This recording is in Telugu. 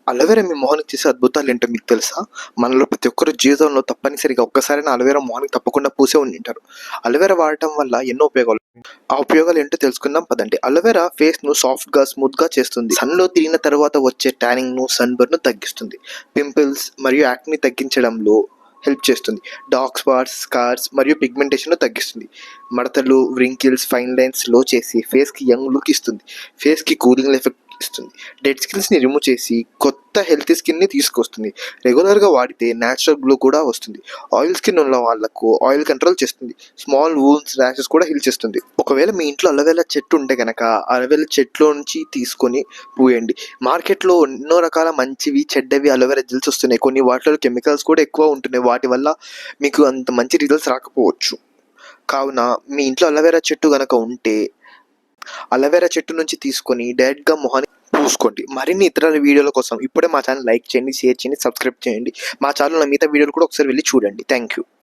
అలోవెరా మీ మొహానికి చేసే అద్భుతాలేంటో మీకు తెలుసా? మనలో ప్రతి ఒక్కరు జీవితంలో తప్పనిసరిగా ఒక్కసారైనా అలోవెరా మొహానికి తప్పకుండా పూసే ఉండింటారు. అలోవెరా వాడటం వల్ల ఎన్నో ఉపయోగాలు. ఆ ఉపయోగాలేంటో తెలుసుకుందాం పదండి. అలోవెరా ఫేస్‌ను సాఫ్ట్‌గా, స్మూత్‌గా చేస్తుంది. సన్‌లో తిరిగిన తర్వాత వచ్చే టానింగ్‌ను, సన్‌బర్న్‌ను తగ్గిస్తుంది. పింపుల్స్ మరియు యాక్ని తగ్గించడంలో హెల్ప్ చేస్తుంది. డార్క్ స్పాట్స్, స్కార్స్ మరియు పిగ్మెంటేషన్‌ను తగ్గిస్తుంది. మడతలు, వ్రింకిల్స్, ఫైన్ లైన్స్ స్లో చేసి ఫేస్‌కి యంగ్ లుక్ ఇస్తుంది. ఫేస్‌కి కూలింగ్ ఎఫెక్ట్ ఇస్తుంది. డెడ్ స్కిన్స్‌ని రిమూవ్ చేసి కొత్త హెల్తీ స్కిన్‌ని తీసుకొస్తుంది. రెగ్యులర్‌గా వాడితే నేచురల్ గ్లో కూడా వస్తుంది. ఆయిల్ స్కిన్ ఉన్న వాళ్ళకు ఆయిల్ కంట్రోల్ చేస్తుంది. స్మాల్ వూండ్స్, ర్యాషెస్ కూడా హీల్ చేస్తుంది. ఒకవేళ మీ ఇంట్లో అలోవెరా చెట్టు ఉంటే గనక అలోవెరా చెట్లో నుంచి తీసుకొని పూయండి. మార్కెట్‌లో ఎన్నో రకాల మంచివి, చెడ్డవి అలోవెరా జెల్స్ వస్తున్నాయి. కొన్ని వాటిలో కెమికల్స్ కూడా ఎక్కువ ఉంటున్నాయి. వాటి వల్ల మీకు అంత మంచి రిజల్ట్స్ రాకపోవచ్చు. కావున మీ ఇంట్లో అలోవెరా చెట్టు గనక ఉంటే అలోవెరా చెట్టు నుంచి తీసుకొని డైరెక్ట్‌గా మొహానికి పూసుకోండి. మరిన్ని ఇతర వీడియోల కోసం ఇప్పుడే మా ఛానల్ లైక్ చేయండి, షేర్ చేయండి, సబ్స్క్రైబ్ చేయండి. మా ఛానల్‌లో మిగతా వీడియోలు కూడా ఒకసారి వెళ్లి చూడండి. Thank you.